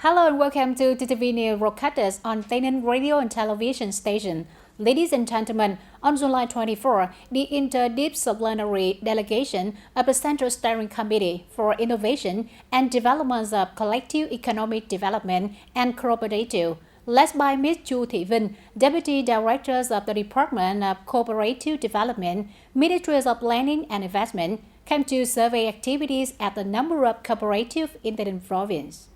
Hello and welcome to TTV News broadcasters on TayNinhTV radio and television station. Ladies and gentlemen, on July 24, the interdisciplinary delegation of the Central Steering Committee for Innovation and Development of Collective Economic Development and Cooperative, led by Ms. Chu Thị Vinh, Deputy Directors of the Department of Cooperative Development, Ministries of Planning and Investment, came to survey activities at a number of cooperatives in the province.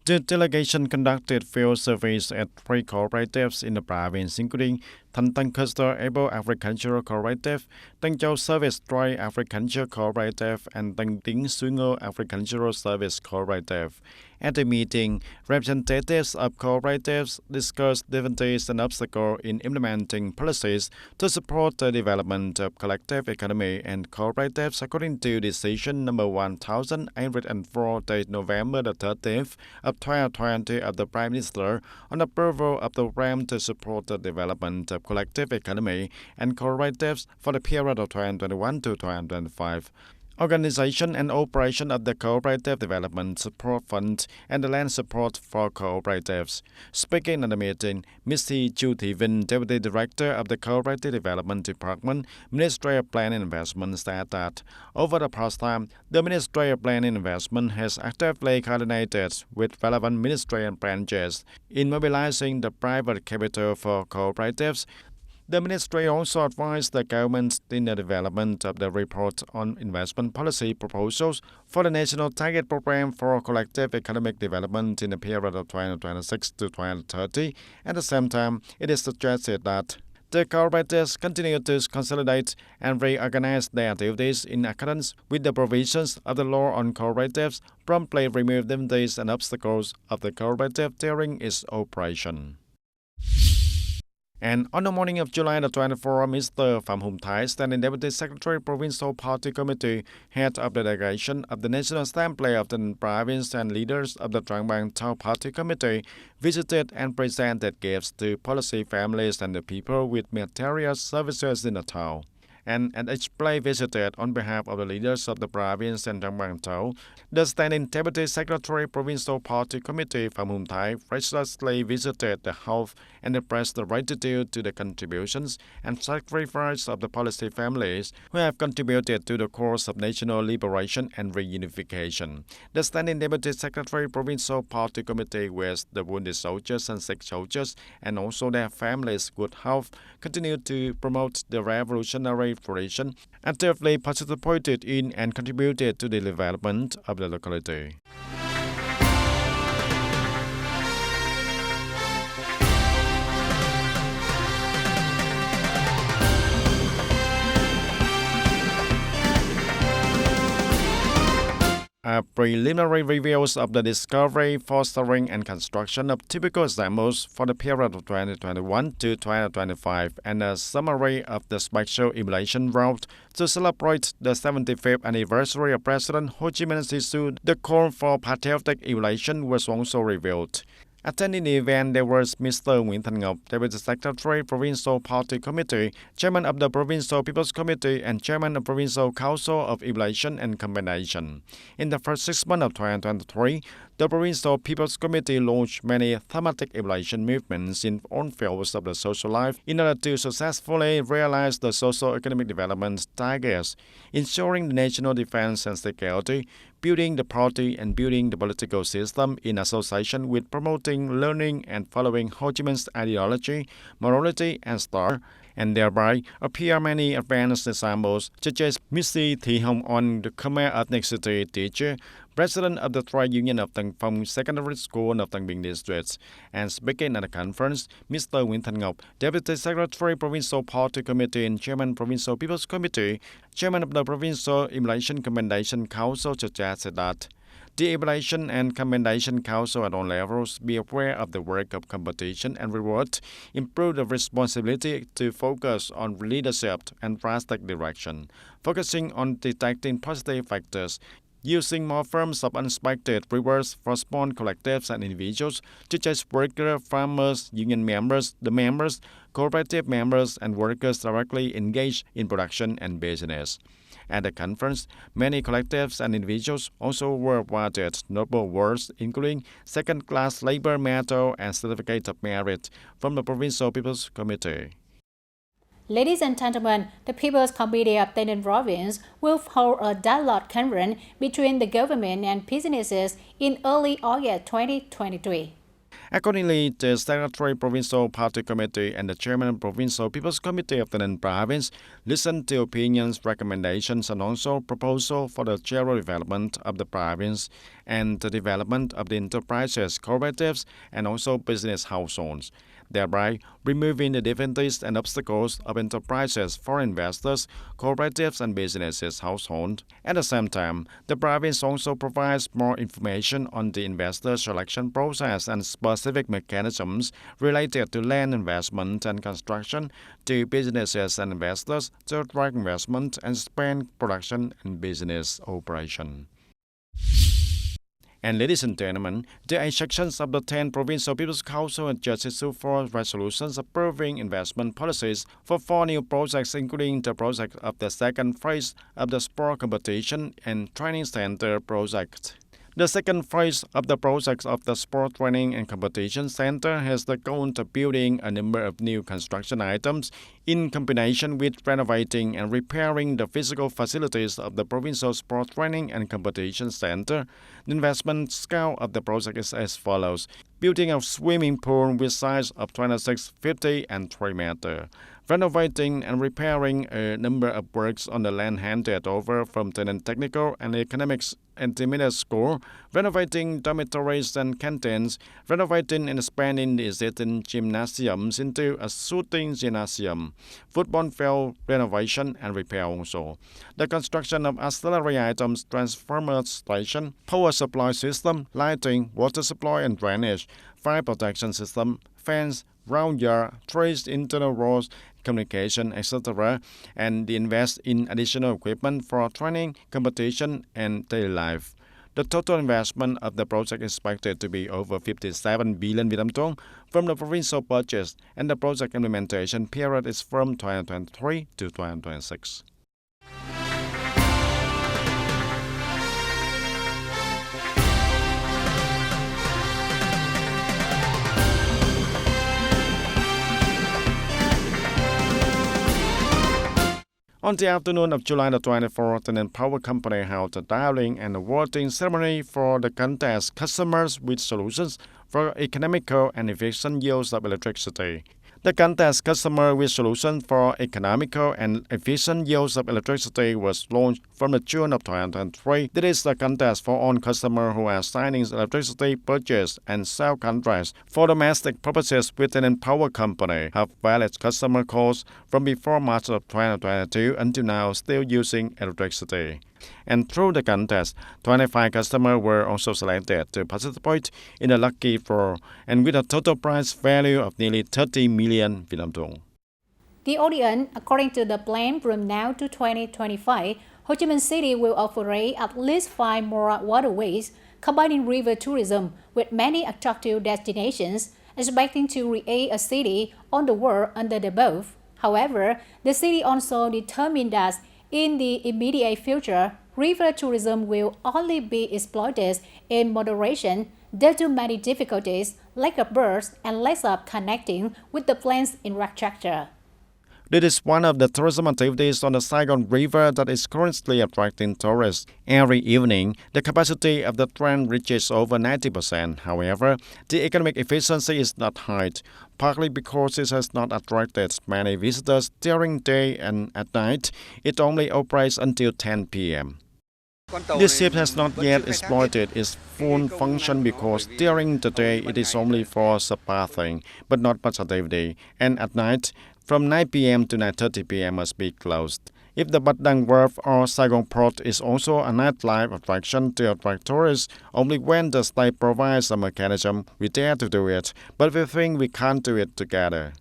The delegation conducted field surveys at 3 cooperatives in the province, including Thanh Tân Custer Able Agricultural Cooperative, Tân Châu Service Dry Agriculture Cooperative, and Tân Tính Suối Ngô Agricultural Service Cooperative. At the meeting, representatives of cooperatives discussed difficulties and obstacles in implementing policies to support the development of collective economy and cooperatives according to Decision number 1804 dated November the 13th of 2020 of the Prime Minister on approval of the program to support the development of collective economy and cooperatives for the period of 2021 to 2025. Organization and operation of the Cooperative Development Support Fund and the Land Support for Cooperatives. Speaking at the meeting, Ms. Chu Thị Vinh, Deputy Director of the Cooperative Development Department, Ministry of Planning and Investment, said that over the past time, the Ministry of Planning and Investment has actively coordinated with relevant ministry and branches in mobilizing the private capital for cooperatives. The ministry also advised the government in the development of the report on investment policy proposals for the National Target Program for Collective Economic Development in the period of 2026 to 2030. At the same time, it is suggested that the cooperatives continue to consolidate and reorganize their activities in accordance with the provisions of the law on cooperatives, promptly remove difficulties and obstacles of the cooperative during its operation. And on the morning of July the 24th, Mr. Phạm Hùng Thái, Standing Deputy Secretary Provincial Party Committee, head of the delegation of the National Assembly of the province and leaders of the Trang Bang Thao Party Committee, visited and presented gifts to policy families and the people with material services in the town. And at each place visited on behalf of the leaders of the province and Trang Bang Thao, the Standing Deputy Secretary Provincial Party Committee Phạm Hùng Thái graciously visited the house and expressed the gratitude to the contributions and sacrifice of the policy families who have contributed to the cause of national liberation and reunification. The Standing Deputy Secretary Provincial Party Committee wished the wounded soldiers and sick soldiers and also their families good health, continued to promote the revolutionary tradition, actively participated in and contributed to the development of the locality. Preliminary reviews of the discovery, fostering, and construction of typical examples for the period of 2021 to 2025, and a summary of the special emulation route to celebrate the 75th anniversary of President Ho Chi Minh's issue. The call for patriotic emulation was also revealed. Attending the event, there was Mr. Nguyễn Thanh Ngọc, Deputy Secretary, Provincial Party Committee, Chairman of the Provincial People's Committee, and Chairman of Provincial Council of Emulation and Combination. In the first 6 months of 2023, the Provincial People's Committee launched many thematic emulation movements in all fields of the social life in order to successfully realize the socio-economic development targets, ensuring the national defense and security, building the party and building the political system in association with promoting learning and following Ho Chi Minh's ideology, morality, and style, and thereby appear many advanced examples such as Ms. Thị Hồng On, the Khmer ethnicity teacher, President of the Trade Union of Tân Phong Secondary School of Tân Bình District. And speaking at the conference, Mr. Nguyễn Thanh Ngọc, Deputy Secretary Provincial Party Committee and Chairman Provincial People's Committee, Chairman of the Provincial Emulation Commendation Council, suggested that the Emulation and Commendation Council at all levels be aware of the work of competition and reward, improve the responsibility to focus on leadership and drastic direction, focusing on detecting positive factors, using more forms of unexpected rewards for small collectives and individuals, such as workers, farmers, union members, the members, cooperative members, and workers directly engaged in production and business. At the conference, many collectives and individuals also were awarded notable awards, including second-class labor medal and certificate of merit from the Provincial People's Committee. Ladies and gentlemen, the People's Committee of Tây Ninh Province will hold a dialogue conference between the government and businesses in early August 2023. Accordingly, the Secretary Provincial Party Committee and the Chairman Provincial People's Committee of the Ninh Province listened to opinions, recommendations, and also proposals for the general development of the province and the development of the enterprises, cooperatives, and also business households, thereby removing the difficulties and obstacles of enterprises for investors, cooperatives, and businesses households. At the same time, the province also provides more information on the investor selection process and specific mechanisms related to land investment and construction to businesses and investors to attract investment and expand production and business operation. And ladies and gentlemen, the 8 sections of the 10 Provincial People's Council had just issued 4 resolutions approving investment policies for 4 new projects, including the project of the second phase of the sport competition and training center project. The second phase of the project of the Sport Training and Competition Center has the goal of building a number of new construction items in combination with renovating and repairing the physical facilities of the Provincial Sport Training and Competition Center. The investment scale of the project is as follows: building a swimming pool with size of 26, 50, and 3 meters. Renovating and repairing a number of works on the land handed over from the Technical and Economics Intermediate School, renovating dormitories and canteens, renovating and expanding the existing gymnasiums into a shooting gymnasium, football field renovation and repair also. The construction of auxiliary items, transformer station, power supply system, lighting, water supply and drainage, fire protection system, fence, round yard, trees, internal roads, communication, etc., and invest in additional equipment for training, competition, and daily life. The total investment of the project is expected to be over 57 billion Vietnam dong from the provincial budget, and the project implementation period is from 2023 to 2026. On the afternoon of July the 24th, the Power Company held a dialing and awarding ceremony for the contest Customers with Solutions for Economical and Efficient Use of Electricity. The contest Customer with Solutions for Economical and Efficient Use of Electricity was launched from the June of 2023. This is a contest for all customers who are signing electricity purchase and sale contracts for domestic purposes within a power company, have valid customer codes from before March of 2022 until now still using electricity. And through the contest, 25 customers were also selected to participate in the lucky draw, and with a total prize value of nearly 30 million Vietnam dong. The audience, according to the plan from now to 2025, Ho Chi Minh City will operate at least 5 more waterways, combining river tourism with many attractive destinations, expecting to create a city on the world under the above. However, the city also determined that in the immediate future, river tourism will only be exploited in moderation due to many difficulties, lack of berths, and lack of connecting with the plant's infrastructure. This is one of the tourism activities on the Saigon River that is currently attracting tourists. Every evening, the capacity of the train reaches over 90%. However, the economic efficiency is not high, partly because it has not attracted many visitors during the day, and at night, it only operates until 10 p.m. This ship has not yet exploited its full function because during the day it is only for subbathing, but not much activity, and at night, from 9 p.m. to 9:30 p.m. must be closed. If the Bat Dang Wharf or Saigon Port is also a nightlife attraction to attract tourists, only when the state provides a mechanism, we dare to do it, but we think we can't do it together.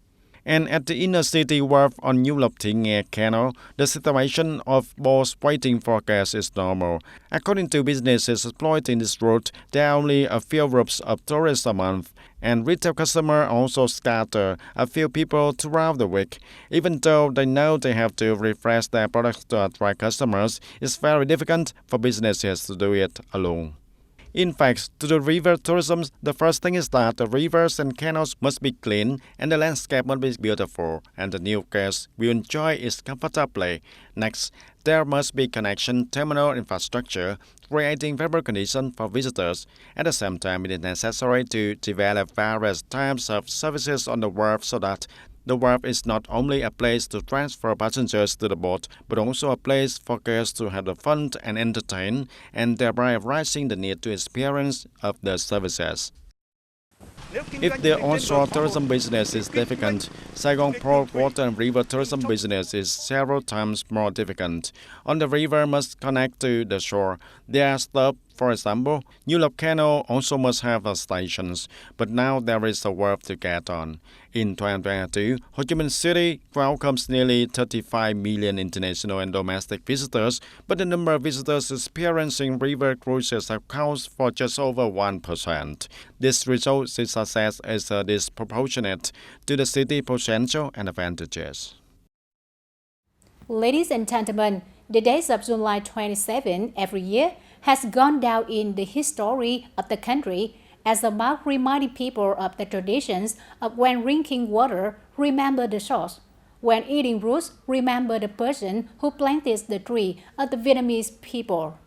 And at the inner city wharf on New Lộc Thị Nghè Canal, the situation of boats waiting for gas is normal. According to businesses exploiting this route, there are only a few groups of tourists a month, and retail customers also scatter a few people throughout the week. Even though they know they have to refresh their products to attract customers, it's very difficult for businesses to do it alone. In fact, to do river tourism, the first thing is that the rivers and canals must be clean and the landscape must be beautiful, and the new guests will enjoy it comfortably. Next, there must be connection terminal infrastructure, creating favorable conditions for visitors. At the same time, it is necessary to develop various types of services on the wharf so that the wharf is not only a place to transfer passengers to the boat, but also a place for guests to have fun and entertain, and thereby raising the need to experience of the services. If the onshore tourism business is difficult, Saigon Port water and river tourism business is several times more difficult. On the river must connect to the shore. There are stops. For example, New Lộc Canal also must have stations, but now there is a wharf to get on. In 2022, Ho Chi Minh City welcomes nearly 35 million international and domestic visitors, but the number of visitors experiencing river cruises accounts for just over 1%. This result is assessed as disproportionate to the city's potential and advantages. Ladies and gentlemen, the days of July 27 every year has gone down in the history of the country as a mark reminding people of the traditions of when drinking water, remember the source. When eating roots, remember the person who planted the tree of the Vietnamese people.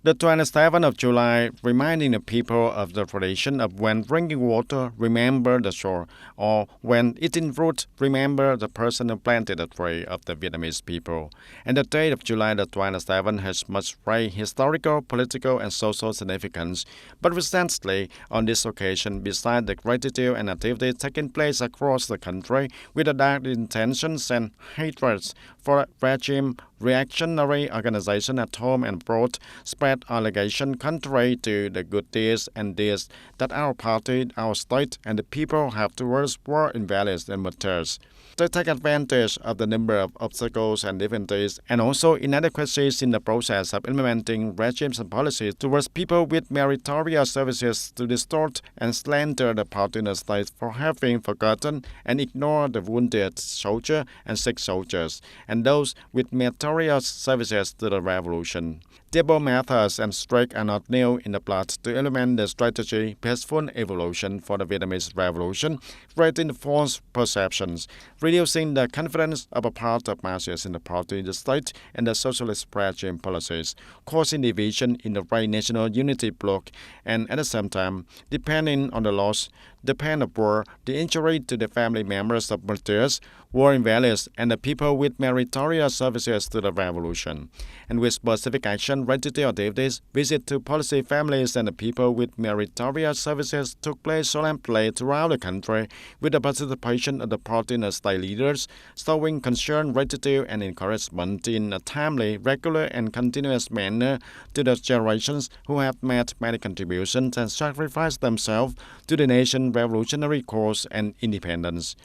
The 27th of July, reminding the people of the tradition of when drinking water, remember the shore, or when eating fruit, remember the person who planted the tree of the Vietnamese people. And the date of July the 27th has much great historical, political, and social significance. But recently, on this occasion, besides the gratitude and activities taking place across the country with the dark intentions and hatreds for regime, reactionary organization at home and abroad spread allegations contrary to the good deeds and deeds that our party, our state, and the people have towards war invalids and martyrs. They take advantage of the number of obstacles and difficulties and also inadequacies in the process of implementing regimes and policies towards people with meritorious services to distort and slander the party and the state for having forgotten and ignored the wounded soldier and sick soldiers and those with meritorious services to the revolution. Double methods and strike are not new in the plot to implement the strategy peaceful evolution for the Vietnamese Revolution, creating false perceptions, reducing the confidence of a part of masses in the party, the state, and the socialist regime policies, causing division in the right national unity bloc, and at the same time, depending on the loss, the pain of war, the injury to the family members of martyrs, war invalids, and the people with meritorious services to the revolution. And with specific action, gratitude activities, visit to policy families and the people with meritorious services took place solemnly throughout the country with the participation of the party and the state leaders, showing concern, gratitude, and encouragement in a timely, regular, and continuous manner to the generations who have made many contributions and sacrificed themselves to the nation's revolutionary cause and independence.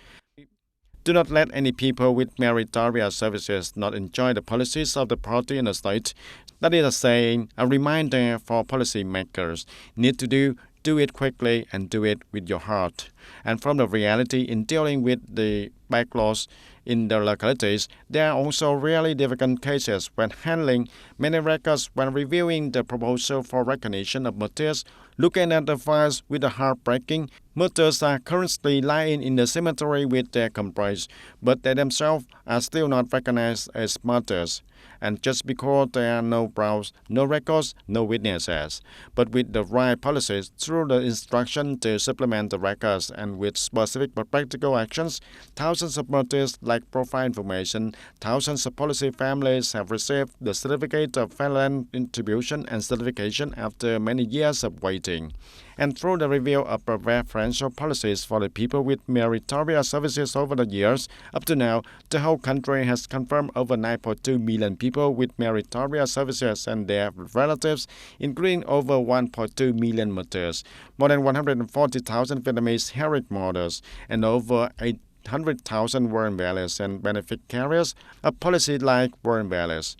Do not let any people with meritorious services not enjoy the policies of the party and the state. That is a saying, a reminder for policymakers. Need to do it quickly and do it with your heart. And from the reality in dealing with the backlogs in the localities, there are also really difficult cases when handling many records when reviewing the proposal for recognition of martyrs. Looking at the files with the heartbreaking, martyrs are currently lying in the cemetery with their comrades, but they themselves are still not recognized as martyrs. And just because there are no browse, no records, no witnesses. But with the right policies, through the instruction to supplement the records and with specific but practical actions, thousands of martyrs like profile information, thousands of policy families have received the certificate of valiant contribution and certification after many years of waiting. And through the review of preferential policies for the people with meritorious services over the years, up to now, the whole country has confirmed over 9.2 million people with meritorious services and their relatives, including over 1.2 million martyrs, more than 140,000 Vietnamese heroic martyrs, and over 100,000 warrant bearers and benefit carriers a policy like warrant bearers.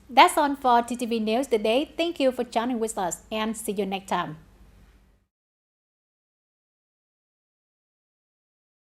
That's all for TTV News today. Thank you for joining with us and see you next time.